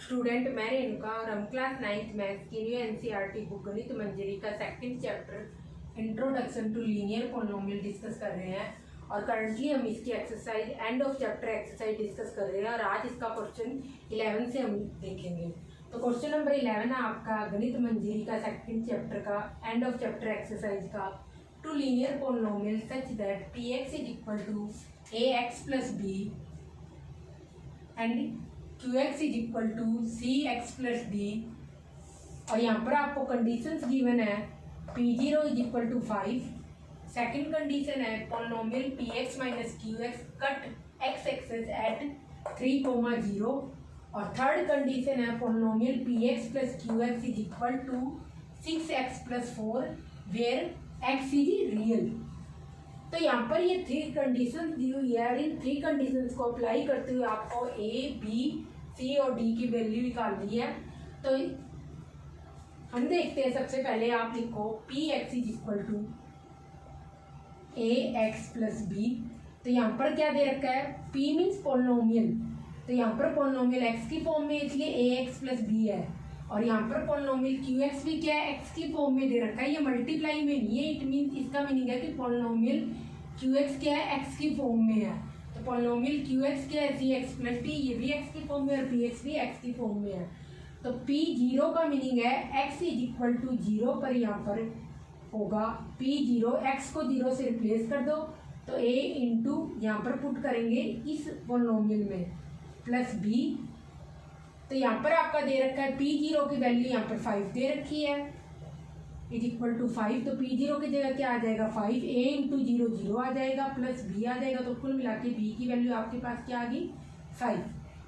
Student मैं रेणुका और हम क्लास 9th मैथ्स की new NCERT book Ganit Manjari का second chapter introduction to linear polynomial discuss कर रहे हैं। और करंटली हम इसकी exercise end of chapter exercise discuss कर रहे हैं और आज इसका क्वेश्चन 11 से हम देखेंगे। तो क्वेश्चन नंबर 11 है आपका गणित मंजरी का सेकंड चैप्टर का एंड ऑफ चैप्टर एक्सरसाइज का two linear polynomial such that P X is equal to A x plus B and Q x is equal to C x plus D. और यहाँ पर आपको conditions given है P zero is equal to 5। Second condition है polynomial P X minus Q X cut X axes at 3,0। और third condition है polynomial P x plus Q x is equal to 6x plus 4 where x is real. तो यहाँ पर ये 3 conditions दी हुई है और इन 3 कंडीशंस को अप्लाई करते हुए आपको ए बी सी और डी की वैल्यू निकालनी है। तो हम देखते हैं, सबसे पहले आप लिखो P X is equal to A x plus B. तो यहाँ पर क्या दे रखा है, पी मीन्स पॉलिनोमियल, तो यहाँ पर पॉलिनोमियल एक्स की फॉर्म में इसलिए ए एक्स प्लस बी है। और यहाँ पर पॉलिनोमियल क्यू एक्स भी क्या है, एक्स की फॉर्म में दे रखा है, ये मल्टीप्लाई में नहीं है। इट मीन्स इसका मीनिंग है कि पॉलिनोमियल क्यू एक्स क्या है, एक्स की फॉर्म में है। तो पॉलिनोमियल क्यू एक्स क्या है, सी एक्स प्लस डी, ये भी एक्स की फॉर्म में और पी एक्स भी एक्स की फॉर्म में है। तो पी जीरो का मीनिंग है X is equal to zero, पर यहाँ पर होगा पी जीरो, एक्स को जीरो से रिप्लेस कर दो तो ए इंटू यहाँ पर पुट करेंगे इस पॉलिनोमियल में प्लस बी। तो यहाँ पर आपका दे रखा है पी जीरो की वैल्यू यहाँ पर 5 दे रखी है इज इक्वल टू 5। तो पी जीरो की जगह क्या आ जाएगा 5, ए इंटू जीरो जीरो आ जाएगा प्लस बी आ जाएगा। तो कुल मिला के बी की वैल्यू आपके पास क्या आ गई 5,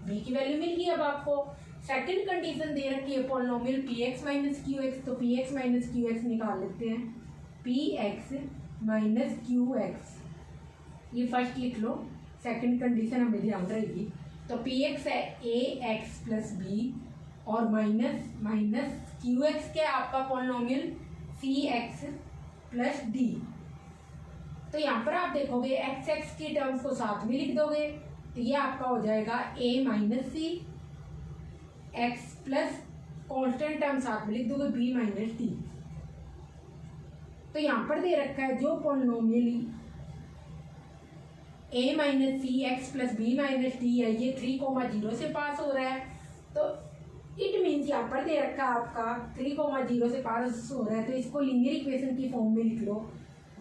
बी की वैल्यू मिल गई। अब आपको सेकंड कंडीशन दे रखी है polynomial P X minus Q X. तो P X minus Q X निकाल लेते हैं, P X minus Q X, ये फर्स्ट लिख लो, सेकंड कंडीशन हमें ध्यान रहेगी। तो पी एक्स है ए एक्स प्लस बी और माइनस माइनस क्यू एक्स क्या आपका पॉलिनोमियल सी एक्स प्लस डी। तो यहाँ पर आप देखोगे एक्स एक्स की टर्म्स को साथ में लिख दोगे तो ये आपका हो जाएगा ए माइनस सी एक्स प्लस कॉन्स्टेंट टर्म साथ में लिख दोगे बी माइनस डी। तो यहाँ पर दे रखा है जो polynomial A minus C x plus B minus D है, ये 3,0 से पास हो रहा है। तो इट मीन्स यहाँ पर दे रखा है आपका 3,0 से पास हो रहा है। तो इसको लीनियर इक्वेशन की फॉर्म में लिख लो,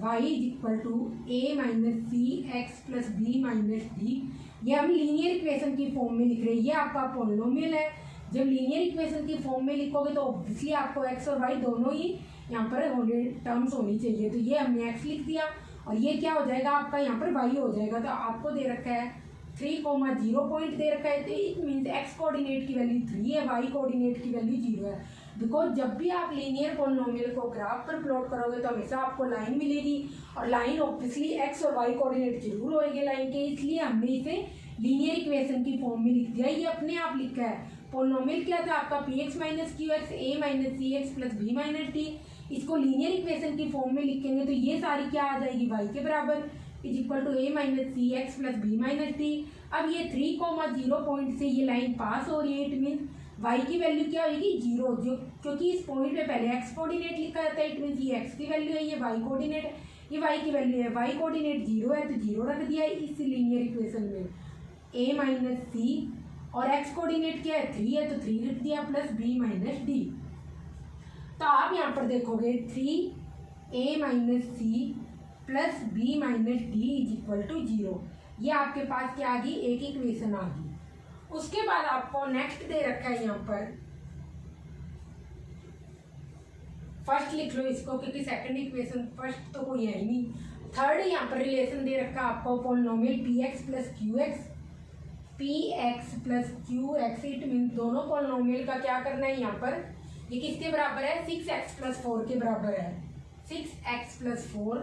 y is equal to A minus C x plus B minus D. ये हम लीनियर इक्वेशन की फॉर्म में लिख रहे हैं, ये आपका पॉलिनोमियल है। जब लीनियर इक्वेशन की फॉर्म में लिखोगे तो ऑब्वियसली आपको x और y दोनों ही यहाँ पर टर्म्स होनी चाहिए। तो ये हमने x लिख दिया और ये क्या हो जाएगा आपका यहाँ पर y हो जाएगा। तो आपको दे रखा है 3,0 पॉइंट दे रखा है, तो इट मीन्स एक्स कोऑर्डिनेट की वैल्यू 3 है, वाई कोऑर्डिनेट की वैल्यू 0 है। बिकॉज जब भी आप लीनियर पॉलिनोमियल को ग्राफ पर प्लॉट करोगे तो हमेशा आपको लाइन मिलेगी और लाइन ऑब्वियसली एक्स और वाई कोऑर्डिनेट जरूर होएगी लाइन के, इसलिए हमने इसे लीनियर इक्वेशन की फॉर्म में लिख दिया। ये अपने आप लिखा है। पॉलिनोमियल क्या था आपका P X minus Q X A minus C x plus B minus D. इसको लीनियर इक्वेशन की फॉर्म में लिखेंगे तो ये सारी क्या आ जाएगी वाई के बराबर is equal to A minus C x plus B minus d. अब ये 3,0 पॉइंट से ये लाइन पास हो रही है, इट मीन्स वाई की वैल्यू क्या होगी 0, जो क्योंकि इस पॉइंट पे पहले एक्स कोऑर्डिनेट लिखा जाता है, इट मीन्स ये एक्स की वैल्यू है, ये वाई कोऑर्डिनेट है, ये वाई की वैल्यू है। वाई कोऑर्डिनेट 0 है तो 0 रख दिया है इस लीनियर इक्वेशन में, ए माइनस सी, और एक्स कोऑर्डिनेट क्या है 3 है तो 3 लिख दिया प्लस बी माइनस डी। तो आप यहाँ पर देखोगे 3a minus c plus B minus d is equal to 0। ये आपके पास क्या आ गई, एक इक्वेशन आ गई। उसके बाद आपको नेक्स्ट दे रखा है यहाँ पर, फर्स्ट लिख लो इसको क्योंकि सेकंड इक्वेशन फर्स्ट तो कोई है ही नहीं। थर्ड यहाँ पर रिलेशन दे रखा है आपको polynomial P x plus Q x, P x plus Q x, it mean दोनों पॉलिनोमियल का क्या करना है यहाँ पर, ये किसके बराबर है 6x प्लस 4 के बराबर है, 6x प्लस 4।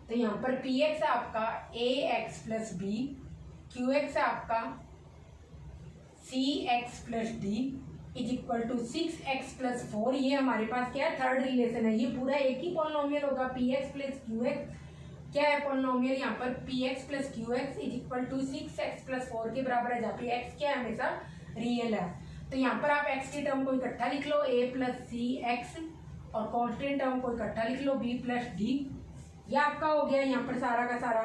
तो यहाँ पर पी एक्स है आपका A x plus B, Q X है आपका C x plus D is equal to 6x plus 4। ये हमारे पास क्या है थर्ड रिलेशन है, ये पूरा एक ही पॉलिनोमियल होगा p x plus Q x क्या है पॉलिनोमियल यहाँ पर p x plus Q x is equal to 6x plus 4 के बराबर है, जहाँ पे x क्या है हमेशा रियल है। तो यहाँ पर आप x की टर्म को इकट्ठा लिख लो a प्लस सी एक्स और कांस्टेंट टर्म को इकट्ठा लिख लो b प्लस डी। ये आपका हो गया यहाँ पर सारा का सारा।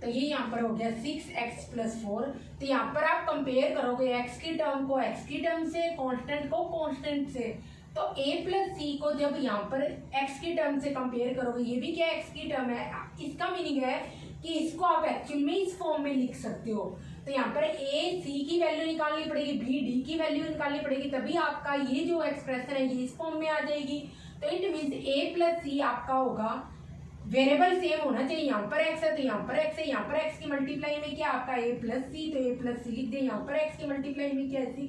तो ये यहाँ पर हो गया 6x प्लस 4। तो यहाँ पर आप कंपेयर करोगे x की टर्म को x की टर्म से, कांस्टेंट को कांस्टेंट से। तो a प्लस सी को जब यहाँ पर x की टर्म से कंपेयर करोगे, ये भी क्या x की टर्म है, इसका मीनिंग है कि इसको आप एक्चुअल में इस फॉर्म में लिख सकते हो। तो यहाँ पर a c की वैल्यू निकालनी पड़ेगी, b d की वैल्यू निकालनी पड़ेगी, तभी आपका ये जो एक्सप्रेशन है ये इस फॉर्म में आ जाएगी। तो इट मीन्स a प्लस सी आपका होगा, वेरिएबल सेम होना चाहिए, यहाँ पर x है तो यहाँ पर x है, यहाँ पर x की मल्टीप्लाई में क्या आपका a प्लस सी, तो a प्लस सी लिख दे, यहाँ पर x की मल्टीप्लाई में क्या है 6,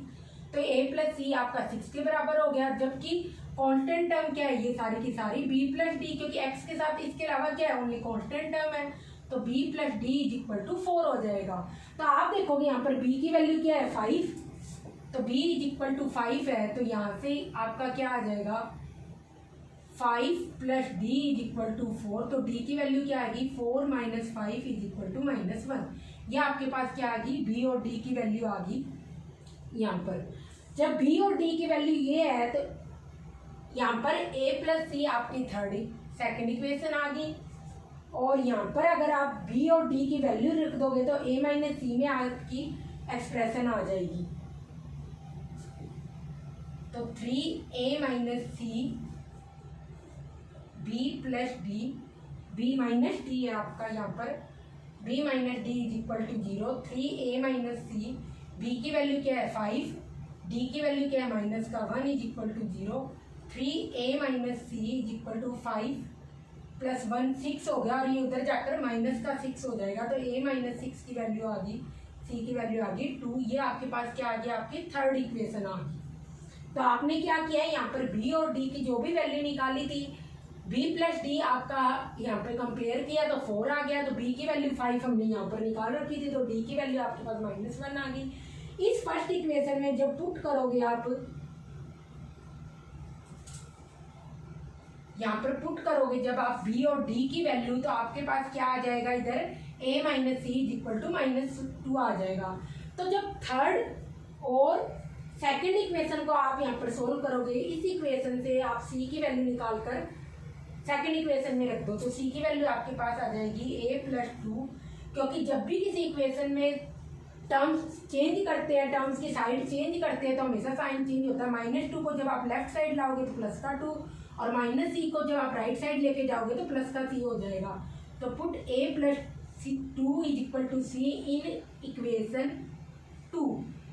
तो a प्लस सी आपका 6 के बराबर हो गया। जबकि कांस्टेंट टर्म क्या है, ये सारी की सारी b प्लस डी, क्योंकि x के साथ इसके अलावा क्या है ओनली कांस्टेंट टर्म है, तो b plus D is equal to 4 हो जाएगा। तो आप देखोगे यहाँ पर b की वैल्यू क्या है 5, तो b इज इक्वल टू 5 है, तो यहाँ से आपका क्या आ जाएगा 5 plus D is equal to 4। तो d की वैल्यू क्या आएगी 4 माइनस 5 इज इक्वल टू -1। यह आपके पास क्या आ गई b और d की वैल्यू आ गई। यहाँ पर जब b और d की वैल्यू ये है तो यहाँ पर a प्लस सी आपकी सेकंड इक्वेशन आ गई, और यहाँ पर अगर आप b और d की वैल्यू रख दोगे तो a माइनस सी में आपकी एक्सप्रेशन आ जाएगी। तो 3a minus c b plus d, b minus D है आपका यहाँ पर, b minus d is equal to 0। 3a minus c, b की वैल्यू क्या है 5, d की वैल्यू क्या है माइनस का 1 is equal to 0। 3a minus c is equal to 5 plus 1 6 हो गया, और ये उधर जाकर माइनस का 6 हो जाएगा। तो a माइनस 6 की वैल्यू आ गई, c की वैल्यू आ गई 2। ये आपके पास क्या आ गया, आपकी थर्ड इक्वेशन आ गई। तो आपने क्या किया है, यहाँ पर b और d की जो भी वैल्यू निकाली थी, b प्लस डी आपका यहाँ पे कंपेयर किया तो 4 आ गया, तो b की वैल्यू 5 हमने यहाँ पर निकाल रखी थी, तो d की वैल्यू आपके पास -1 आ गई। इस फर्स्ट इक्वेशन में जब पुट करोगे आप, यहाँ पर पुट करोगे जब आप b और d की वैल्यू, तो आपके पास क्या आ जाएगा, इधर a minus c is equal to -2 आ जाएगा। तो जब थर्ड और सेकंड इक्वेशन को आप यहाँ पर सोल्व करोगे, इस इक्वेशन से आप c की वैल्यू निकाल कर सेकंड इक्वेशन में रख दो, तो c की वैल्यू आपके पास आ जाएगी a प्लस 2। क्योंकि जब भी किसी इक्वेशन में टर्म्स चेंज करते हैं, टर्म्स की साइड चेंज करते हैं, तो हमेशा साइन चेंज होता है। -2 को जब आप लेफ्ट साइड लाओगे तो प्लस का 2, और माइनस सी को जब आप राइट साइड लेके जाओगे तो प्लस का सी हो जाएगा। तो put a plus 2 is equal to c in equation 2।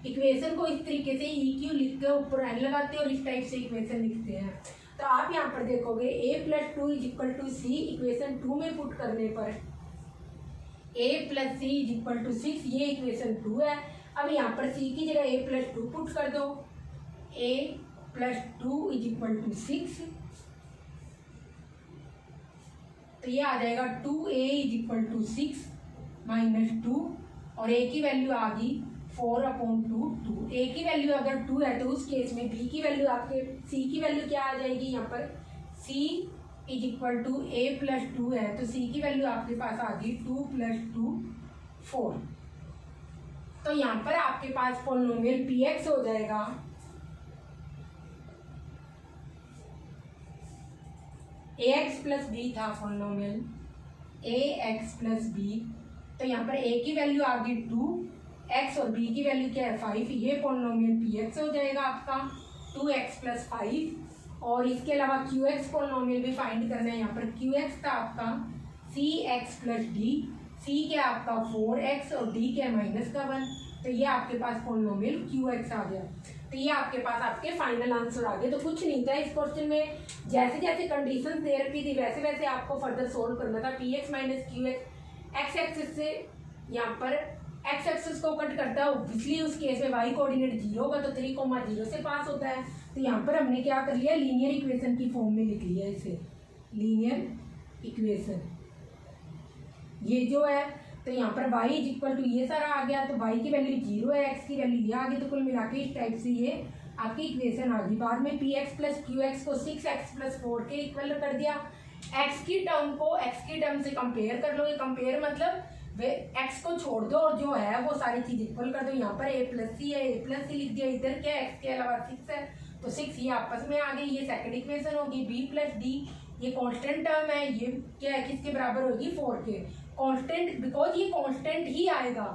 Equation को इस तरीके से EQ लिख के ऊपर एन लगाते हैं और इस टाइप से इक्वेशन लिखते हैं। तो आप यहाँ पर देखोगे a plus 2 is equal to c, equation 2 में पुट करने पर a plus c is equal to 6, ये इक्वेशन 2 है। अब यहाँ पर c की जगह a प्लस 2 पुट कर दो, a plus 2 is equal to 6, तो ये आ जाएगा 2a is equal to 6 minus 2, और a की वैल्यू आ गई 4/2। a की वैल्यू अगर 2 है तो उस केस में b की वैल्यू आपके c की वैल्यू क्या आ जाएगी, यहाँ पर c is equal to a plus 2 है, तो c की वैल्यू आपके पास आ गई 2 + 2 4। तो यहाँ पर आपके पास पॉलिनोमियल px हो जाएगा ax प्लस b था पॉलिनोमियल ax प्लस b, तो यहाँ पर a की वैल्यू आ गई 2, x और b की वैल्यू क्या है 5, ये पॉलिनोमियल px हो जाएगा आपका 2x प्लस 5। और इसके अलावा qx पॉलिनोमियल भी फाइंड करना है। यहाँ पर qx था आपका cx प्लस d, c क्या आपका 4x और d क्या -1, तो ये आपके पास पॉलिनोमियल qx आ गया। तो ये आपके पास आपके फाइनल आंसर आ गए। तो कुछ नहीं था इस क्वेश्चन में, जैसे जैसे कंडीशन दे रखी थी वैसे वैसे आपको फर्दर सोल्व करना था। px minus qx x axis से यहाँ पर एक्स एक्सिस को कट करता है, इसलिए उस केस में y कोऑर्डिनेट 0 होगा, तो 3,0 से पास होता है। तो यहाँ पर हमने क्या कर लिया, लीनियर इक्वेशन की फॉर्म में लिख लिया इसे, लीनियर इक्वेशन ये जो है। तो यहाँ पर y इज इक्वल टू ये सारा आ गया, तो y की वैल्यू 0 है, x की वैल्यू ये आ गई, तो कुल मिला के इस टाइप से ये आपकी इक्वेशन आ गई। बाद में px प्लस qx को 6x प्लस 4 के इक्वल कर दिया, एक्स की टर्म से कंपेयर कर लो। ये कंपेयर मतलब वे एक्स को छोड़ दो और जो है वो सारी चीज इक्वल कर दो। यहाँ पर ए प्लस सी है, ए प्लस सी लिख दिया। इधर क्या है, एक्स के अलावा 6 है तो 6 ये आपस में आ गई। ये सेकंड इक्वेशन होगी। बी प्लस डी ये कांस्टेंट टर्म है, ये क्या है, किसके बराबर होगी, 4 के। कांस्टेंट, बिकॉज ये कांस्टेंट ही आएगा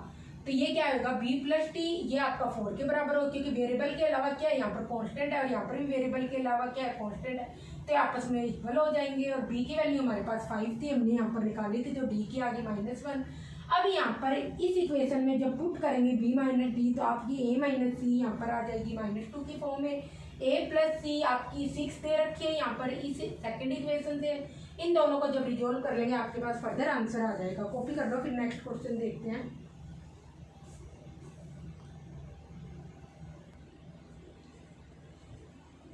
तो ये क्या होगा, बी प्लस टी ये आपका 4 के बराबर होगा, क्योंकि वेरिएबल के अलावा क्या है, यहाँ पर कांस्टेंट है और यहाँ पर भी वेरिएबल के अलावा क्या है, कांस्टेंट है, तो आपस में इक्वल हो जाएंगे। और बी की वैल्यू हमारे पास 5 थी, हमने यहाँ पर निकाली थी, तो डी की आ गई -1। अब यहाँ पर इस इक्वेशन में जब पुट करेंगे बी माइनस डी तो आपकी ए माइनस सी यहाँ पर आ जाएगी -2 की फॉर्म में। ए प्लस सी आपकी 6 दे रखी है यहाँ पर इस सेकंड इक्वेशन से। इन दोनों को जब रिजोल्व कर लेंगे आपके पास फर्दर आंसर आ जाएगा। कॉपी कर लो, फिर नेक्स्ट क्वेश्चन देखते हैं।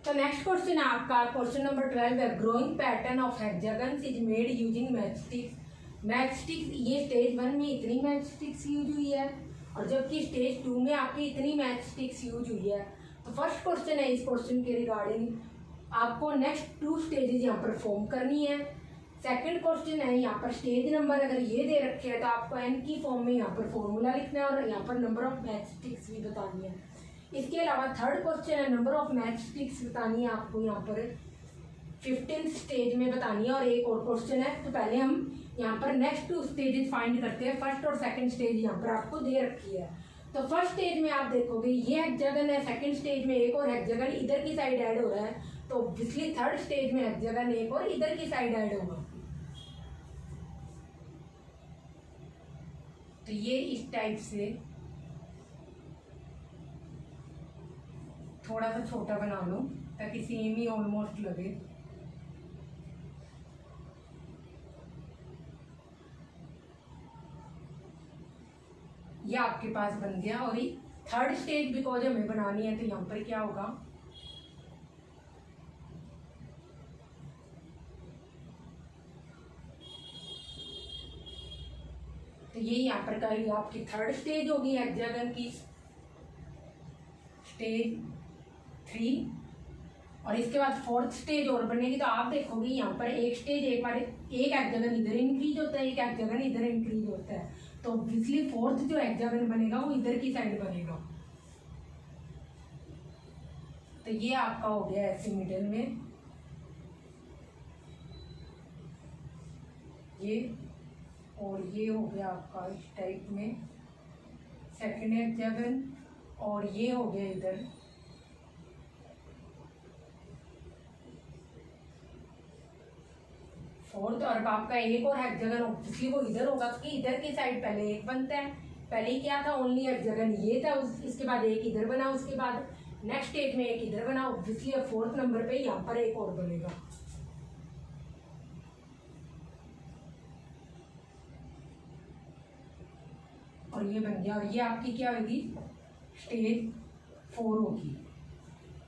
तो नेक्स्ट क्वेश्चन है आपका क्वेश्चन नंबर 12 है growing pattern of hexagons is made using matchsticks. Matchsticks ये स्टेज 1 में इतनी मैचस्टिक्स यूज हुई है और जबकि स्टेज 2 में आपकी इतनी मैचस्टिक्स यूज हुई है। तो फर्स्ट क्वेश्चन है इस क्वेश्चन के रिगार्डिंग आपको नेक्स्ट 2 स्टेजेस यहाँ पर फॉर्म करनी है। सेकंड क्वेश्चन है यहाँ पर स्टेज नंबर अगर ये दे रखे हैं तो आपको एन की फॉर्म में यहाँ पर फॉर्मूला लिखना है और यहाँ पर नंबर ऑफ मैचस्टिक्स भी बतानी है। इसके अलावा थर्ड क्वेश्चन है नंबर ऑफ मैचस्टिक्स बतानी है आपको यहाँ पर 15th स्टेज में बतानी है। और एक और क्वेश्चन है, तो पहले हम यहाँ पर नेक्स्ट 2 स्टेजेस फाइंड करते हैं। फर्स्ट और सेकंड स्टेज यहाँ पर आपको दे रखी है। तो फर्स्ट स्टेज में आप देखोगे ये हेक्सागन है, सेकंड स्टेज में एक और हेक्सागन इधर की साइड ऐड हो रहा है, तो ऑब्वियसली थर्ड स्टेज में हेक्सागन एक और इधर की साइड ऐड होगा। तो ये इस टाइप से थोड़ा सा छोटा बना लो ताकि सेम ही ऑलमोस्ट लगे। ये आपके पास बन गया। और ये थर्ड स्टेज बिकॉज हमें बनानी है तो यहाँ पर क्या होगा, तो ये यहाँ पर का आपकी थर्ड स्टेज होगी हेक्सागन की, स्टेज 3। और इसके बाद फोर्थ स्टेज और बनेगी। तो आप देखोगे यहाँ पर एक स्टेज एक बार एक हेक्सागन इधर इंक्रीज होता है, एक हेक्सागन इधर इंक्रीज होता है, तो ऑब्वियसली फोर्थ जो हेक्सागन बनेगा वो इधर की साइड बनेगा। तो ये आपका हो गया ऐसे मिडिल में ये, और ये हो गया आपका इस टाइप में सेकंड हेक्सागन, और ये हो गया इधर फोर्थ। और आपका एक और हेक्सागन ऑब्वियसली वो इधर होगा क्योंकि इधर की साइड पहले एक बनता है। पहले क्या था, ओनली हेक्सागन ये था, इसके बाद एक इधर बना, उसके बाद नेक्स्ट स्टेज में एक इधर बना, ऑब्वियसली फोर्थ नंबर पे यहाँ पर एक और बनेगा। और ये बन गया। और ये आपकी क्या होगी, स्टेज 4 होगी।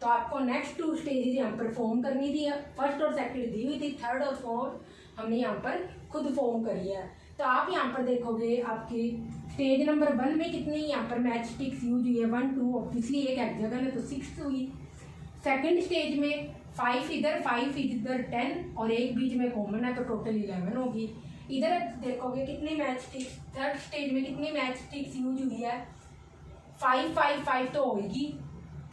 तो आपको नेक्स्ट 2 स्टेजेस यहाँ पर फॉर्म करनी थी। फर्स्ट और सेकंड दी हुई थी, थर्ड और फोर्थ हमने यहाँ पर खुद फॉर्म करी है। तो आप यहाँ पर देखोगे आपकी स्टेज नंबर 1 में कितनी यहाँ पर मैचस्टिक्स यूज हुई है, 1 2, ऑब्वियसली एक हेक्सागन है तो 6 हुई। सेकंड स्टेज में 5 इधर 5 इधर 10 और एक बीच में कॉमन है तो टोटल 11 होगी। इधर देखोगे कितनी मैचस्टिक्स, थर्ड स्टेज में कितनी मैचस्टिक्स यूज हुई है, 5 5 5 तो होगी,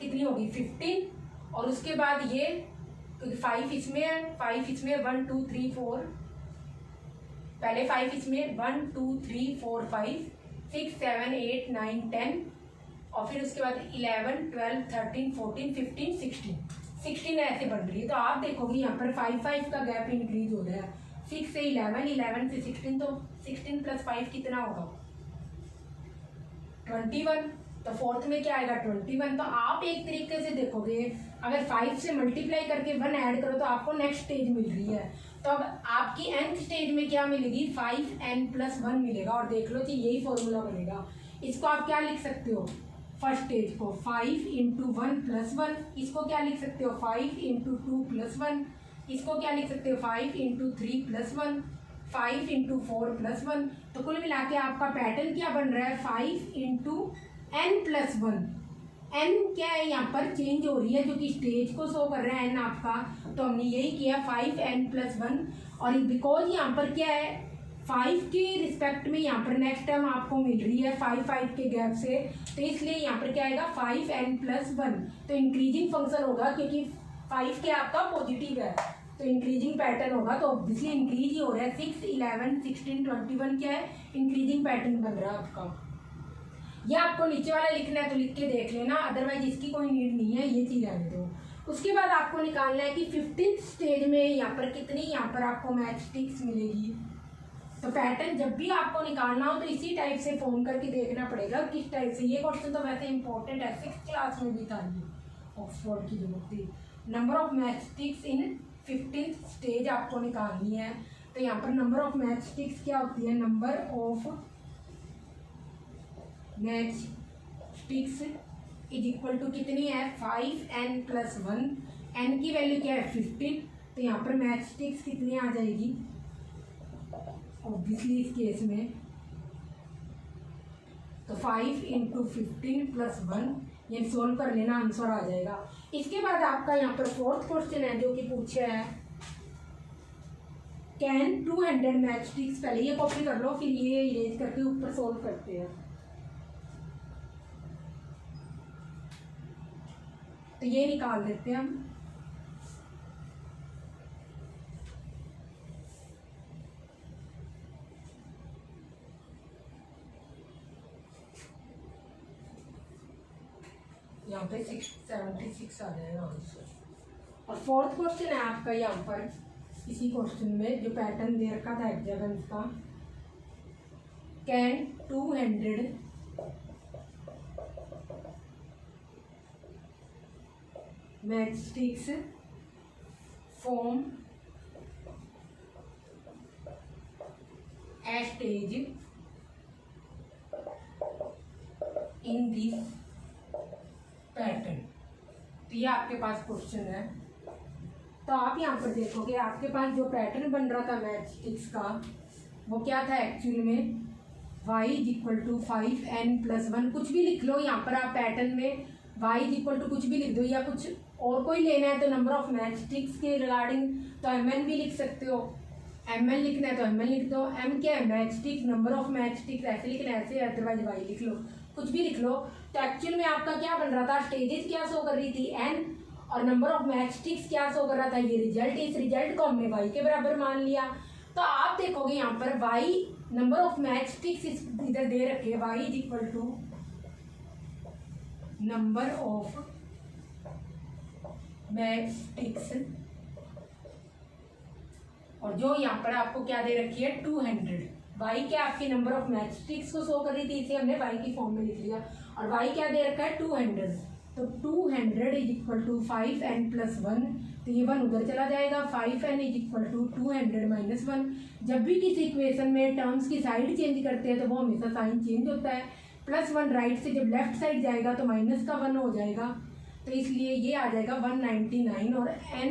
कितनी होगी 15। और उसके बाद ये 5 इसमें है, 5 इसमें 1 2 3 4, पहले 5 इसमें 1 2 3 4 5 6 7 8 9 10, और फिर उसके बाद 11 12 13 14 15 16 ऐसे बन रही है। तो आप देखोगे यहाँ पर 5 5 का गैप इंक्रीज हो रहा है, 6 से 11 11 से 16, तो 16 + 5 कितना होगा 21। तो फोर्थ में क्या आएगा 21। तो आप एक तरीके से देखोगे अगर 5 से मल्टीप्लाई करके 1 ऐड करो तो आपको नेक्स्ट स्टेज मिल रही है। तो अब आपकी nth स्टेज में क्या मिलेगी, 5n+1 मिलेगा। और देख लो कि यही फॉर्मूला बनेगा। इसको आप क्या लिख सकते हो, फर्स्ट स्टेज को 5 × 1 + 1, इसको क्या लिख सकते हो 5 × 2 + 1, इसको क्या लिख सकते हो 5 × 3 + 1, 5 × 4 + 1। तो कुल मिला के आपका पैटर्न क्या बन रहा है 5 × n+1। एन क्या है यहाँ पर चेंज हो रही है जो कि स्टेज को शो कर रहा है एन आपका, तो हमने यही किया 5n+1। और बिकॉज यहाँ पर क्या है 5 के रिस्पेक्ट में यहाँ पर नेक्स्ट टर्म आपको मिल रही है 5 के गैप से, तो इसलिए यहाँ पर क्या आएगा 5n+1। तो इंक्रीजिंग फंक्शन होगा क्योंकि 5 के आपका पॉजिटिव है तो इंक्रीजिंग पैटर्न होगा, तो ऑब्वियसली इंक्रीज ही हो रहा है। 6, 11, 16, 21 क्या है इंक्रीजिंग पैटर्न बन रहा है आपका। ये आपको नीचे वाला लिखना है तो लिख के देख लेना, अदरवाइज इसकी कोई नीड नहीं है, ये चीज़ रहने दो। उसके बाद आपको निकालना है कि 15th स्टेज में यहाँ पर कितनी यहाँ पर आपको मैच स्टिक्स मिलेगी। तो पैटर्न जब भी आपको निकालना हो तो इसी टाइप से फॉर्म करके देखना पड़ेगा किस टाइप से। ये क्वेश्चन तो वैसे इंपॉर्टेंट है, 6th क्लास में भी था ये, ऑक्सफोर्ड की जरूरत थी। Number of match sticks in 15th stage आपको निकालनी है। तो यहाँ पर नंबर ऑफ मैच स्टिक्स क्या होती है, number of match sticks is equal to कितनी है 5n+1। n की वैल्यू क्या है 15, तो यहाँ पर मैच स्टिक्स कितनी आ जाएगी ऑब्वियसली इस केस में, तो 5 × 15+1, ये सोल्व कर लेना आंसर आ जाएगा। इसके बाद आपका यहाँ पर 4th क्वेश्चन है जो कि पूछा है कैन 200 मैच स्टिक्स, पहले ये कॉपी कर लो फिर ये इरेज करके ऊपर सोल्व करते हैं। तो ये निकाल देते हैं हम। यहाँ पे 76 आ जाएगा आंसर। और 4th क्वेश्चन है आपका यहाँ पर इसी क्वेश्चन में जो पैटर्न दे रखा था हेक्सागन का, can 200 match sticks form a stage in this pattern. तो ये आपके पास क्वेश्चन है। तो आप यहाँ पर देखोगे आपके पास जो पैटर्न बन रहा था मैच स्टिक्स का वो क्या था एक्चुअल में y = 5n+1। कुछ भी लिख लो यहाँ पर आप पैटर्न में y = कुछ भी लिख दो, या कुछ और कोई लेना है तो नंबर ऑफ मैच स्टिक्स के रिगार्डिंग तो mn भी लिख सकते हो, mn लिखना है तो mn लिख दो। m क्या है match stick, number of match sticks ऐसे लिखना है, ऐसे अदरवाइज y लिख लो, कुछ भी लिख लो। तो एक्चुअल में आपका क्या बन रहा था, स्टेजेस क्या शो कर रही थी n, और नंबर ऑफ मैच स्टिक्स क्या शो कर रहा था ये रिजल्ट। इस रिजल्ट को हमने y के बराबर मान लिया। तो आप देखोगे यहाँ पर y number of match sticks इधर दे रखे y = number of match sticks, और जो यहाँ पर आपको क्या दे रखी है 200। y क्या आपके नंबर ऑफ मैच स्टिक्स को शो कर रही थी, इसे हमने y की फॉर्म में लिख लिया, और y क्या दे रखा है 200। तो 200 = 5n+1, तो ये 1 उधर चला जाएगा, 5n = 200 - 1। जब भी किसी इक्वेशन में टर्म्स की साइड चेंज करते हैं तो वो हमेशा साइन चेंज होता है। +1 राइट से जब लेफ्ट साइड जाएगा तो माइनस का 1 हो जाएगा, तो इसलिए ये आ जाएगा 199। और n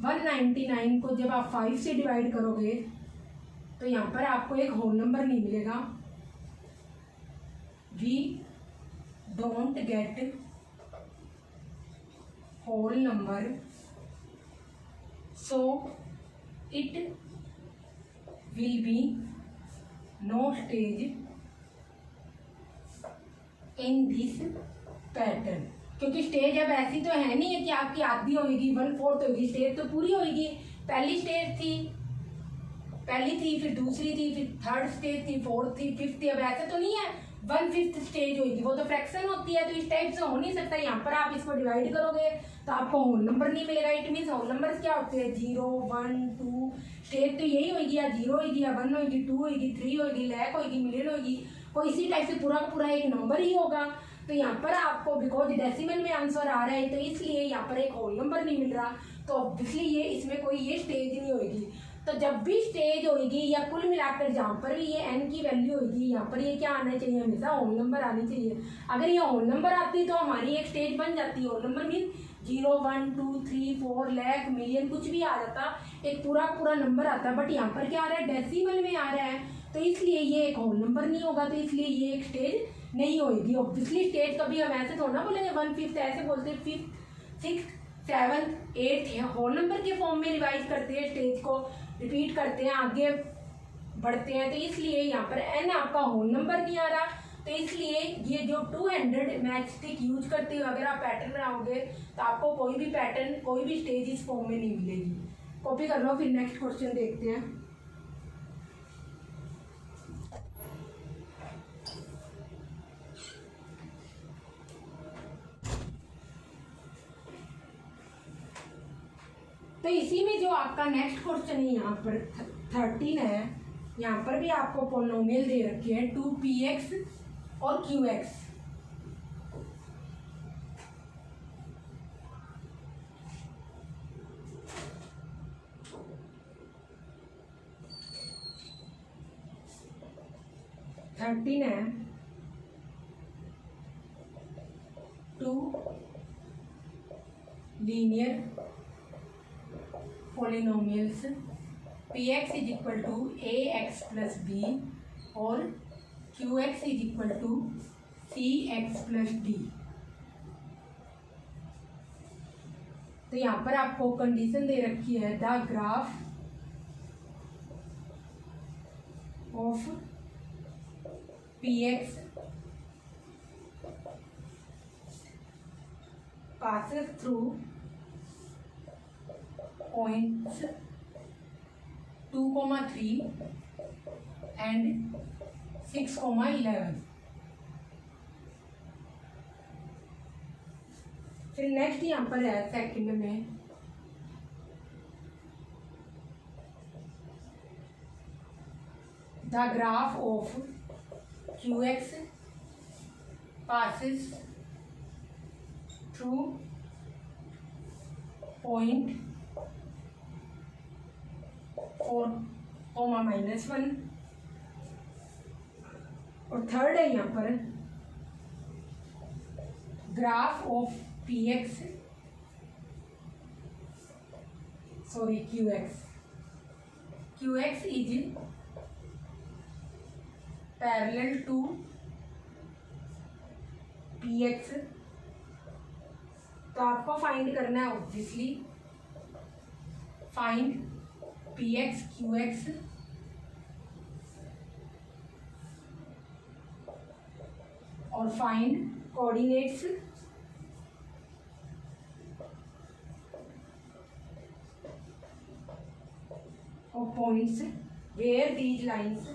199 को जब आप 5 से डिवाइड करोगे तो यहाँ पर आपको एक होल नंबर नहीं मिलेगा। We don't get whole number, so it will be no stage in this pattern। क्योंकि स्टेज अब ऐसी तो है नहीं है कि आपकी आधी होगी 1/4 होगी, स्टेज तो पूरी होगी। पहली स्टेज थी, पहली थी, फिर दूसरी थी, फिर थर्ड स्टेज थी, फोर्थ थी, फिफ्थ थी। अब ऐसा तो नहीं है 1/5 स्टेज होगी, वो तो फ्रैक्शन होती है, तो इस टाइप से हो नहीं सकता। यहाँ पर आप इसको डिवाइड करोगे तो आपको होल नंबर नहीं मिलेगा। इट मीन्स होल नंबर क्या होते हैं 0, 1, 2। स्टेज तो यही होगी, या 0 होगी, या 1 होगी, 2 होगी, 3 होगी, लाख होगी, मिलियन होगी, कोई इसी टाइप से पूरा का पूरा एक नंबर ही होगा। तो यहाँ पर आपको बिकॉज डेसिमल में आंसर आ रहा है तो इसलिए यहाँ पर एक होल नंबर नहीं मिल रहा, तो ऑब्वियसली ये इसमें कोई ये स्टेज नहीं होगी। तो जब भी स्टेज होगी या कुल मिलाकर जहाँ पर भी ये n की वैल्यू होगी यहाँ पर ये क्या आना चाहिए, हमेशा होल नंबर आनी चाहिए। अगर ये होल नंबर आती तो हमारी एक स्टेज बन जाती है। Whole number mean 0, 1, 2, 3, 4, lakh, million कुछ भी आ जाता, एक पूरा पूरा नंबर आता। बट यहाँ पर क्या आ रहा है डेसिमल में आ रहा है, तो इसलिए ये एक होल नंबर नहीं होगा, तो इसलिए ये एक स्टेज नहीं होगी। ऑब्वियसली स्टेज कभी हम ऐसे थोड़ा ना बोलेंगे 1/5, ऐसे बोलते हैं 5th 6th 7th 8th whole number के फॉर्म में रिवाइज करते हैं, स्टेज को रिपीट करते हैं, आगे बढ़ते हैं। तो इसलिए यहाँ पर n आपका होल नंबर नहीं आ रहा, तो इसलिए ये जो 200 मैच स्टिक यूज करते हुए अगर आप पैटर्न बनाओगे तो आपको कोई भी पैटर्न, कोई भी स्टेज इस फॉर्म में नहीं मिलेगी। कॉपी कर लो, फिर नेक्स्ट क्वेश्चन देखते हैं। तो इसी में जो आपका नेक्स्ट क्वेश्चन है यहाँ पर 13 है, यहाँ पर भी आपको पोलिनोमियल दे रखे हैं 2px और qx। थर्टीन है 2 linear polynomials px is equal to ax plus b और qx is equal to cx plus d। तो यहाँ पर आपको कंडीशन दे रखी है the graph of px passes through points 2,3 and 6,11। फिर नेक्स्ट यहाँ पर है सेकंड में the graph of qx passes through point 4,-1। और थर्ड है यहाँ पर graph of qx is parallel to px। तो आपको फाइंड करना है ऑब्वियसली, फाइंड px qx और find coordinates of points where these lines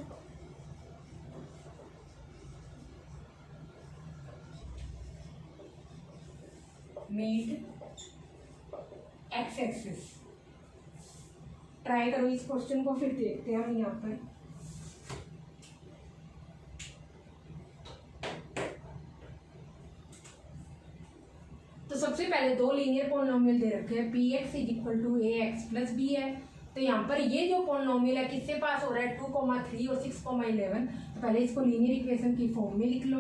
meet x axis। Try करो इस क्वेश्चन को, फिर देखते हैं हम यहाँ पर। तो सबसे पहले दो लीनियर पोलिनोमियल दे रखे हैं, px is equal to ax plus b है। तो यहाँ पर ये जो पोलिनोमियल है किससे पास हो रहा है 2,3 और 6,11। तो पहले इसको लीनियर इक्वेशन की फॉर्म में लिख लो।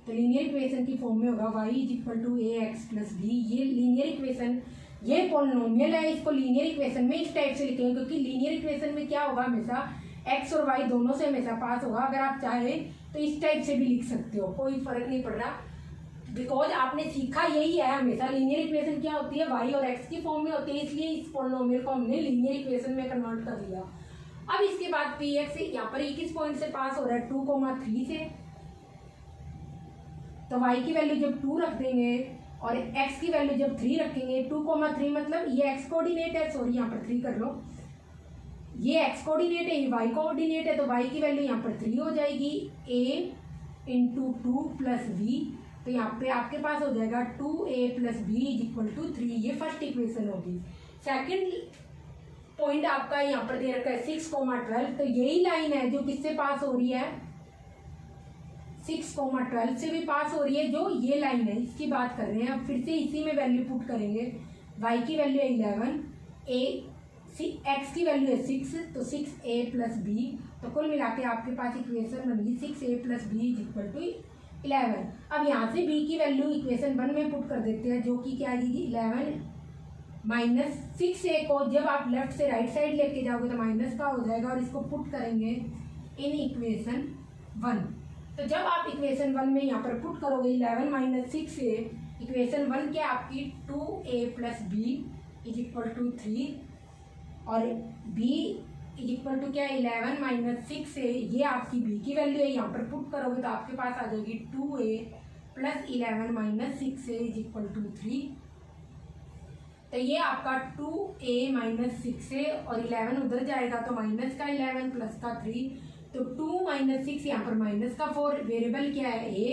तो लीनियर इक्वेशन की फॉर्म में होगा y is equal to ax plus b। ये लीनियर इक्वेशन, ये पोलिनोमियल है, इसको लीनियर इक्वेशन में इस टाइप से लिखेंगे क्योंकि लीनियर इक्वेशन में क्या होगा, हमेशा x और y दोनों से हमेशा पास होगा। अगर आप चाहे तो इस टाइप से भी लिख सकते हो, कोई फर्क नहीं पड़ रहा, बिकॉज आपने सीखा यही है हमेशा लीनियर इक्वेशन क्या होती है, y और x की फॉर्म में होती है, इसलिए इस पोलिनोमियल को हमने लीनियर इक्वेशन में कन्वर्ट कर दिया। अब इसके बाद px यहाँ पर किस पॉइंट से पास हो रहा है 2,3 से। तो y की वैल्यू जब 2 रख देंगे और x की वैल्यू जब 3 रखेंगे, 2,3 मतलब ये x कोऑर्डिनेट है, सॉरी यहाँ पर 3 कर लो, ये x कोऑर्डिनेट है, ये y कोऑर्डिनेट है, तो y की वैल्यू यहाँ पर 3 हो जाएगी, a इंटू 2 प्लस v। तो यहाँ पे आपके पास हो जाएगा 2a plus b is equal to 3। ये फर्स्ट इक्वेशन होगी। सेकंड पॉइंट आपका यहाँ पर दे रखा है 6,12। तो यही लाइन है जो किससे पास हो रही है 6,12 से भी पास हो रही है, जो ये लाइन है इसकी बात कर रहे हैं। अब फिर से इसी में वैल्यू पुट करेंगे, y की वैल्यू है 11, x की वैल्यू है 6, तो 6a प्लस b। तो कुल मिला के आपके पास इक्वेशन बन गई 6a plus b is equal to 11। अब यहाँ से b की वैल्यू इक्वेशन 1 में पुट कर देते हैं, जो कि क्या आएगी 11 माइनस 6a को जब आप लेफ्ट से राइट साइड लेके जाओगे तो माइनस का हो जाएगा, और इसको पुट करेंगे इन इक्वेशन 1। तो जब आप इक्वेशन 1 में यहाँ पर पुट करोगे 11 माइनस 6a, इक्वेशन 1 क्या आपकी 2a plus b is equal to 3 और b इज इक्वल टू क्या 11 माइनस 6a, ये आपकी b की वैल्यू है। यहाँ पर पुट करोगे तो आपके पास आ जाएगी 2a plus 11 minus 6a is equal to 3। तो ये आपका 2a माइनस 6a और 11 उधर जाएगा तो माइनस का 11 प्लस का 3, तो 2 माइनस 6 यहाँ पर माइनस का 4, वेरिएबल क्या है a,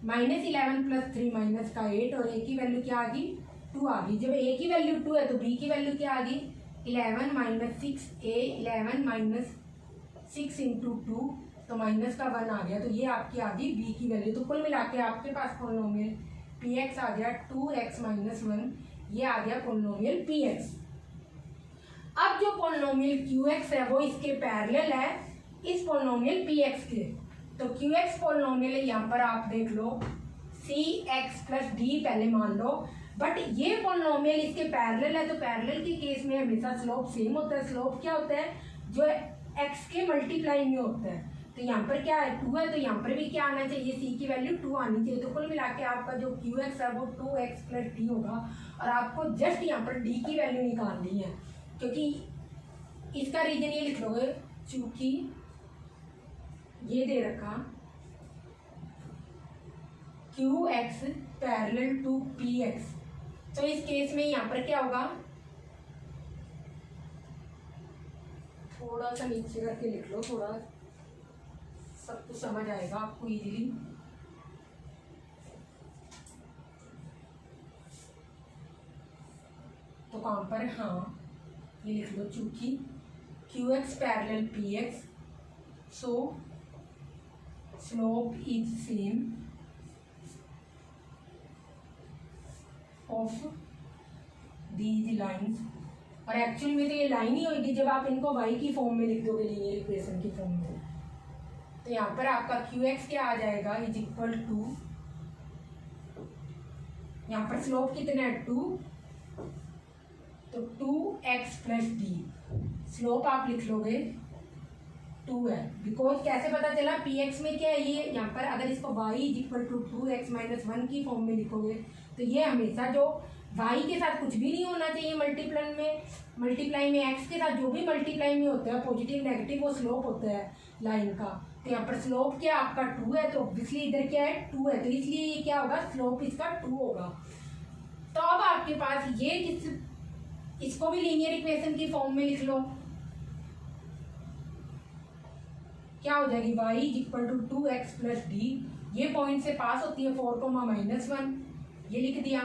माइनस 11 प्लस 3 माइनस का 8 और a की वैल्यू क्या आ गई 2 आ गई। जब a की वैल्यू 2 है तो b की वैल्यू क्या आ गई 11 माइनस 6a, 11 माइनस 6 इंटू 2 तो माइनस का 1 आ गया। तो ये आपकी आ गई b की वैल्यू। तो कुल मिला के आपके पास पॉलिनोमियल px आ गया 2x माइनस 1, ये आ गया पॉलिनोमियल px। अब जो पॉलिनोमियल qx है वो इसके पैरेलल है इस पॉलिनोमियल px के। तो qx पॉलिनोमियल है, यहाँ पर आप देख लो cx प्लस डी पहले मान लो, बट ये पॉलिनोमियल इसके पैरेलल है। तो पैरेलल के केस में हमेशा स्लोप सेम होता है। स्लोप क्या होता है जो x के मल्टीप्लाई में होता है। तो यहाँ पर क्या है 2 है, तो यहाँ पर भी क्या आना चाहिए c की वैल्यू 2 आनी चाहिए। तो कुल मिला के आपका जो qx है वो 2x प्लस डी होगा और आपको जस्ट यहाँ पर d की वैल्यू निकालनी है, क्योंकि इसका रीजन ये लिख लोगे चूंकि ये दे रखा qx पैरेलल टू px। तो इस केस में यहाँ पर क्या होगा, थोड़ा सा नीचे करके लिख लो, थोड़ा सब कुछ समझ आएगा आपको इजीली। तो कहाँ पर, हाँ ये लिख लो चूंकि qx parallel px, so slope is same of these lines. और एक्चुअल में तो ये लाइन ही होगी जब आप इनको y की फॉर्म में लिख दोगे, लीनियर इक्वेशन की फॉर्म में। तो यहाँ पर आपका qx क्या आ जाएगा इज इक्वल टू, यहाँ पर स्लोप कितना है 2, तो 2x प्लस डी, स्लोप आप लिख लोगे 2 है। बिकॉज कैसे पता चला px में क्या है, ये यहाँ पर अगर इसको y is equal to 2x minus 1 की फॉर्म में लिखोगे तो ये हमेशा जो y के साथ कुछ भी नहीं होना चाहिए मल्टीप्लाई में x के साथ जो भी मल्टीप्लाई में होता है पॉजिटिव नेगेटिव वो स्लोप होता है लाइन का। तो यहाँ पर स्लोप क्या आपका 2 है, तो ऑब्वियसली इधर क्या है 2 है, तो इसलिए ये क्या होगा स्लोप इसका 2 होगा। तो अब आपके पास ये इसको भी लीनियर इक्वेशन की फॉर्म में लिख लो, क्या हो जाएगी y is equal to 2x plus d, ये पॉइंट से पास होती है 4 माइनस 1, ये लिख दिया।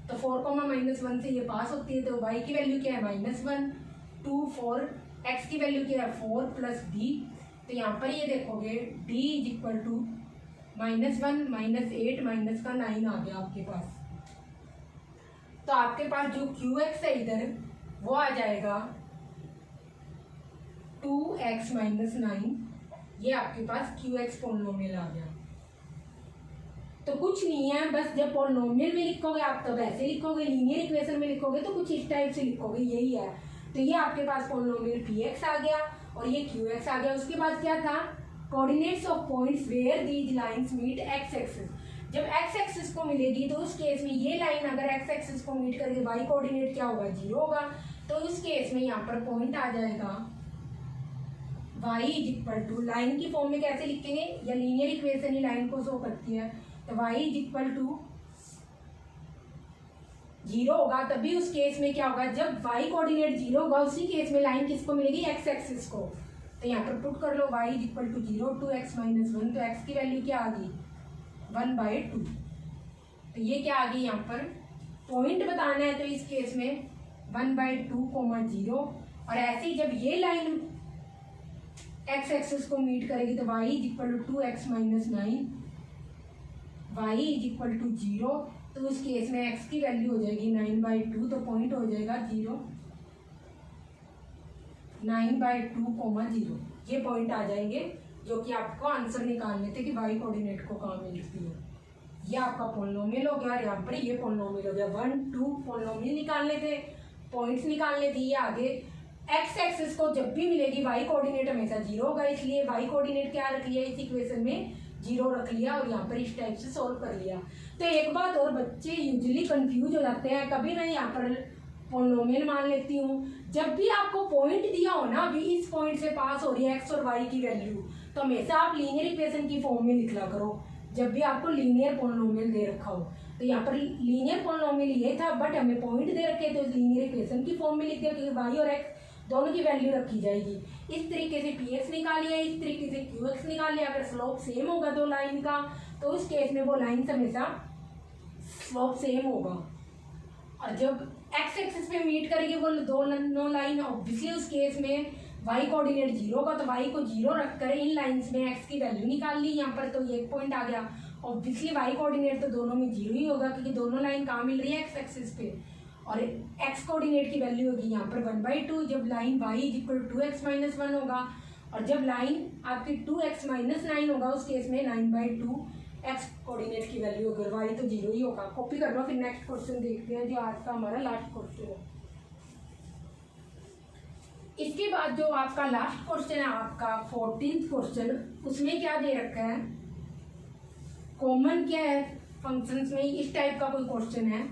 तो 4 माइनस 1 से ये पास होती है, तो y की वैल्यू क्या है -1, 2 4, x की वैल्यू क्या है 4 प्लस डी। तो यहाँ पर ये देखोगे d is equal to -1 -8 minus का 9 आ गया आपके पास। तो आपके पास जो qx है इधर वो आ जाएगा 2x माइनस 9, ये आपके पास qx पॉलिनोमियल आ गया। तो कुछ नहीं है, बस जब पॉलिनोमियल में लिखोगे आप तब ऐसे लिखोगे, लीनियर इक्वेशन में लिखोगे तो कुछ इस टाइप से लिखोगे, यही है। तो ये आपके पास पॉलिनोमियल px आ गया और ये qx आ गया। उसके बाद क्या था, coordinates of points where these lines meet x axis. जब x एक्सिस को मिलेगी तो उस केस में ये लाइन अगर x एक्सिस को मीट करके y कोऑर्डिनेट क्या होगा 0 होगा, तो उस केस में यहाँ पर पॉइंट आ जाएगा y is equal to, line की फॉर्म में कैसे लिखेंगे, या लीनियर इक्वेशन ही लाइन को शो करती है, तो y इज इक्वल टू 0 होगा। तभी उस केस में क्या होगा, जब y कोऑर्डिनेट 0 होगा उसी केस में लाइन किसको मिलेगी x एक्सिस को। तो यहाँ पर पुट कर लो y is equal to 0 2x minus 1, तो x की वैल्यू क्या आ गई 1/2। तो ये क्या आ गई, यहाँ पर पॉइंट बताना है तो इस केस में 1/2, 0। और ऐसे ही जब ये लाइन x एक्सिस को मीट करेगी तो y is equal to 2x minus 9, y is equal to 0। तो उस केस में x की वैल्यू हो जाएगी 9/2, तो पॉइंट हो जाएगा 0 9/2, 0। ये पॉइंट आ जाएंगे जो कि आपको आंसर निकालने थे कि y कोऑर्डिनेट को कहाँ मिलती है। ये आपका पॉलिनोमियल हो गया और यहाँ पर ये पॉलिनोमियल हो गया। 1 2 पॉलिनोमियल निकालने थे, पॉइंट्स निकालने थे, ये आगे एक्स एक्सिस को जब भी मिलेगी वाई कोऑर्डिनेट हमेशा जीरो होगा, इसलिए वाई कोऑर्डिनेट क्या रख लिया इस इक्वेशन में, जीरो रख लिया और यहाँ पर इस टाइप से सोल्व कर लिया। तो एक बात और, बच्चे यूजुअली कंफ्यूज हो जाते हैं, कभी मैं यहाँ पर पॉलिनोमियल मान लेती हूँ, जब भी आपको पॉइंट दिया हो ना, अभी इस पॉइंट से पास हो रही है एक्स और वाई की वैल्यू, तो हमेशा आप लीनियर इक्वेशन की फॉर्म में लिखला करो जब भी आपको लीनियर पॉलिनोमियल दे रखा हो। तो यहाँ पर लीनियर पॉलिनोमियल ये था, बट हमें पॉइंट दे रखे तो लीनियर इक्वेशन की फॉर्म में लिख दिया, क्योंकि वाई और एक्स दोनों की वैल्यू रखी जाएगी। इस तरीके से पी एक्स निकालिए, इस तरीके से क्यू एक्स निकालिए। अगर स्लोप सेम होगा दो लाइन का, तो उस केस में वो लाइन हमेशा स्लोप सेम होगा। और जब एक्स एक्सिस पे मीट करेगी वो दो लाइन, ऑब्वियसली उस केस में वाई कोऑर्डिनेट जीरो होगा, तो वाई को जीरो रखकर इन लाइंस में एक्स की वैल्यू निकाल ली। यहाँ पर तो ये एक पॉइंट आ गया, ऑब्वियसली वाई कोऑर्डिनेट तो दोनों में जीरो ही होगा, क्योंकि दोनों लाइन कहाँ मिल रही है एक्स एक्सिस पे, और एक्स कोऑर्डिनेट की वैल्यू होगी यहाँ पर 1/2, जब line y equal to x minus 1 होगा, और जब लाइन आपकी 2x माइनस 9 होगा उस केस में 9/2 एक्स कोऑर्डिनेट की वैल्यू होगी, y तो जीरो ही होगा। कॉपी कर लो, फिर नेक्स्ट क्वेश्चन देखते हैं जो आज का हमारा लास्ट क्वेश्चन है। इसके बाद जो आपका लास्ट क्वेश्चन है, आपका 14th क्वेश्चन, उसमें क्या दे रखा है, कॉमन क्या है फंक्शंस में, इस टाइप का कोई क्वेश्चन है।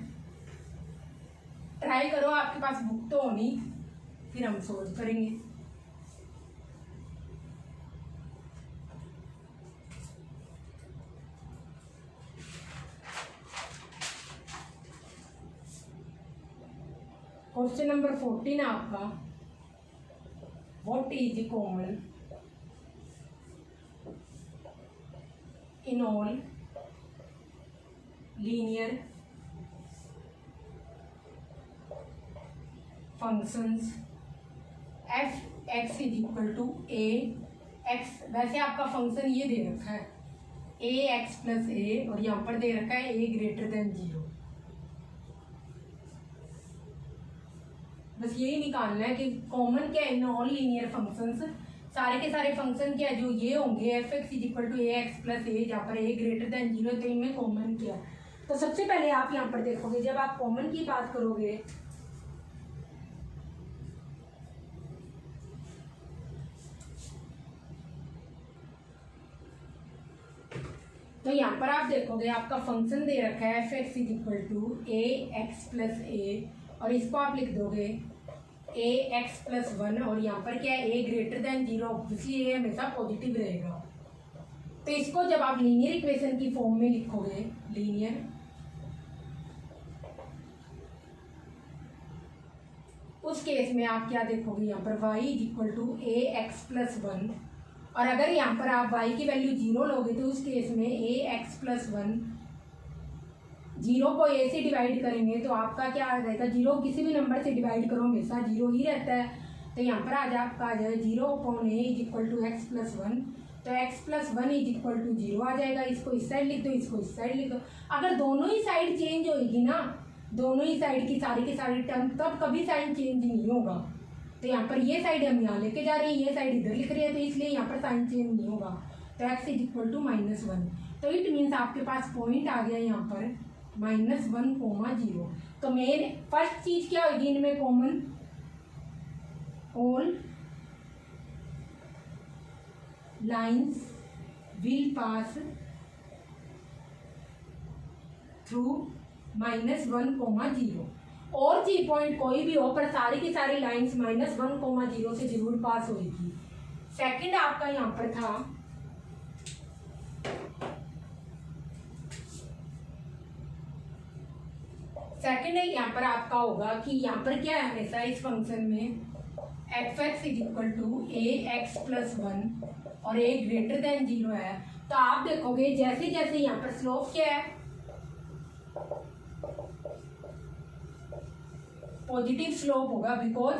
ट्राई करो, आपके पास बुक तो होनी, फिर हम सोल्व करेंगे। क्वेश्चन नंबर 14 है आपका, what is the common in all linear functions f x is equal to A x. वैसे आपका फंक्शन ये दे रखा है ए एक्स प्लस ए, और यहाँ पर दे रखा है ए ग्रेटर देन 0। बस यही निकालना है कि कॉमन क्या है इन ऑल लीनियर फंक्शंस, सारे के सारे फंक्शन क्या है जो ये होंगे F x is equal to A x plus A, जहाँ पर ए ग्रेटर देन 0, तो इनमें कॉमन क्या है। तो सबसे पहले आप यहाँ पर देखोगे, जब आप कॉमन की बात करोगे तो यहाँ पर आप देखोगे आपका फंक्शन दे रखा है F x is equal to A x plus A, और इसको आप लिख दोगे ए एक्स प्लस 1, और यहाँ पर क्या है ए ग्रेटर देन 0, ऑब्वियसली ए हमेशा पॉजिटिव रहेगा। तो इसको जब आप लीनियर इक्वेशन की फॉर्म में लिखोगे, लीनियर, उस केस में आप क्या देखोगे, यहाँ पर y is equal to A x plus 1, और अगर यहाँ पर आप y की वैल्यू 0 लोगे तो उस केस में ए एक्स प्लस 1, 0 को a से डिवाइड करेंगे तो आपका क्या आ जाएगा, 0 किसी भी नंबर से डिवाइड करो हमेशा 0 ही रहता है। तो यहाँ पर आज आपका आ जाए 0/a is equal to x plus 1, तो x plus 1 is equal to 0 आ जाएगा। इसको इस साइड लिख दो, इसको इस साइड लिख दो। अगर दोनों ही साइड चेंज होगी ना, दोनों ही साइड की सारी टर्म, तब कभी साइन चेंज नहीं होगा। तो यहाँ पर ये साइड हम यहाँ लेके जा रहे हैं, ये साइड इधर लिख रहे हैं, तो इसलिए यहाँ पर साइन चेंज नहीं होगा। तो x इज इक्वल टू -1, तो इट मीन्स आपके पास पॉइंट आ गया यहाँ पर -1,0। तो मेन फर्स्ट चीज क्या होगी इनमें common, all lines will pass through -1,0। और जी पॉइंट कोई भी हो, पर सारी की सारी लाइंस -1,0 से जरूर पास होगी। सेकंड आपका यहाँ पर था सेकंड है यहाँ पर आपका होगा कि यहाँ पर क्या है हमेशा इस फंक्शन में f x is equal to A x plus 1 और ए ग्रेटर देन 0 है। तो आप देखोगे जैसे जैसे यहाँ पर स्लोप क्या है, पॉजिटिव स्लोप होगा, बिकॉज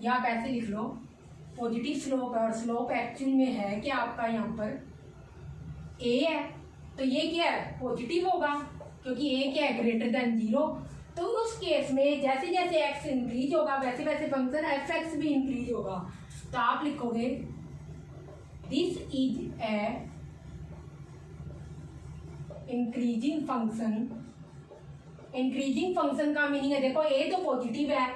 या आप ऐसे लिख लो पॉजिटिव स्लोप है, और स्लोप एक्चुअल में है कि आपका यहाँ पर ए है, तो ये क्या है पॉजिटिव होगा, क्योंकि ए क्या है ग्रेटर देन 0। तो उस केस में जैसे जैसे एक्स इंक्रीज होगा वैसे वैसे फंक्शन एफ एक्स भी इंक्रीज होगा। तो आप लिखोगे this is a increasing function increasing function का मीनिंग है, देखो ए तो पॉजिटिव है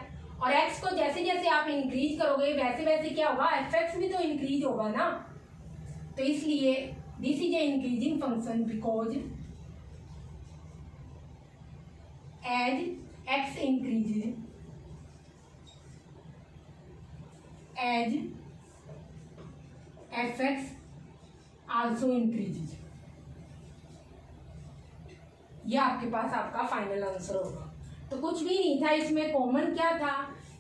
और एक्स को जैसे जैसे आप इंक्रीज करोगे वैसे वैसे क्या होगा, एफ एक्स भी तो इंक्रीज होगा ना। तो इसलिए this is a increasing function because as x increases as f x also increases. यह आपके पास आपका फाइनल आंसर होगा। तो कुछ भी नहीं था इसमें, कॉमन क्या था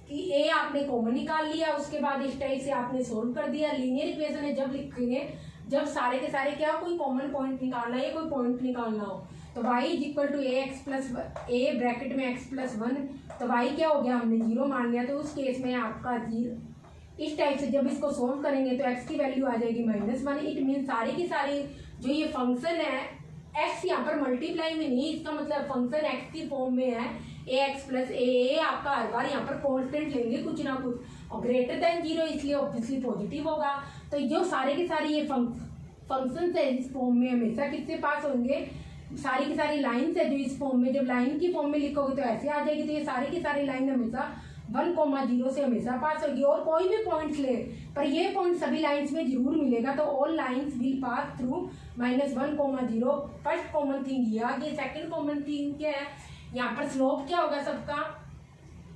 कि ए आपने कॉमन निकाल लिया, उसके बाद इस टाइप से आपने सोल्व कर दिया। लीनियर इक्वेशन है, जब लिखेंगे जब सारे के सारे क्या कोई कॉमन पॉइंट निकालना है या कोई पॉइंट निकालना हो, तो y is equal to A x plus a bracket में एक्स प्लस वन, तो y क्या हो गया, हमने जीरो मान लिया। तो उस केस में आपका जीरो इस टाइप से जब इसको सोल्व करेंगे तो x की वैल्यू आ जाएगी -1। इट मीन सारी की सारी जो ये फंक्शन है x यहाँ पर मल्टीप्लाई में नहीं, इसका मतलब फंक्शन x की फॉर्म में है ए एक्स प्लस ए। आपका हर बार यहाँ पर कॉन्स्टेंट लेंगे कुछ ना कुछ, और ग्रेटर देन जीरो इसलिए ऑब्वियसली पॉजिटिव होगा। तो जो सारे के सारे ये फंक्शन है इस फॉर्म में हमेशा किससे पास होंगे, सारी की सारी लाइन है जो इस फॉर्म में, जब लाइन की फॉर्म में लिखोगे तो ऐसे आ जाएगी। तो ये सारी की सारी लाइन हमेशा 1,0 से हमेशा पास होगी। और कोई भी पॉइंट्स ले पर ये पॉइंट सभी लाइंस में जरूर मिलेगा, तो all lines will pass through -1,0। First common thing ये आ गई। सेकंड कॉमन थिंग क्या है, यहाँ पर स्लोप क्या होगा सबका,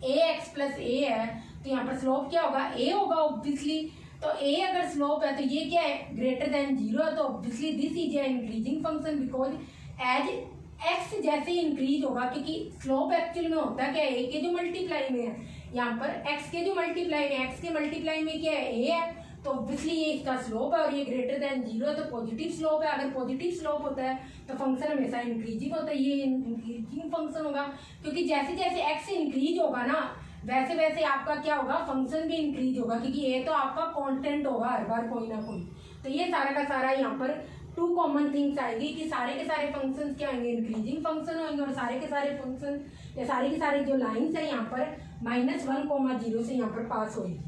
ए एक्स प्लस ए है, तो यहाँ पर स्लोप क्या होगा, ए होगा ऑब्वियसली। तो ए अगर स्लोप है तो ये क्या है, ग्रेटर देन जीरो है, तो obviously this is a increasing function because as x जैसे इंक्रीज होगा, क्योंकि स्लोप एक्चुअल में होता क्या है, ए के जो मल्टीप्लाई में है, यहाँ पर एक्स के जो मल्टीप्लाई में, एक्स के मल्टीप्लाई में क्या है, ए है, तो ऑब्वियसली ये इसका स्लोप है और ये ग्रेटर देन जीरो है, तो पॉजिटिव स्लोप है। अगर पॉजिटिव स्लोप होता है तो फंक्शन हमेशा इंक्रीजिंग होता है, ये इंक्रीजिंग फंक्शन होगा, क्योंकि जैसे जैसे एक्स इंक्रीज होगा ना वैसे वैसे आपका क्या होगा, फंक्शन भी इंक्रीज होगा, क्योंकि ये तो आपका कांस्टेंट होगा हर बार कोई ना कोई। तो ये सारा का सारा यहाँ पर टू कॉमन थिंग्स आएगी कि सारे के सारे फंक्शंस क्या होंगे, इंक्रीजिंग फंक्शन होंगे, और सारे के सारे फंक्शन या सारी की सारी जो लाइन्स है यहाँ पर -1,0 से यहाँ पर पास होगी।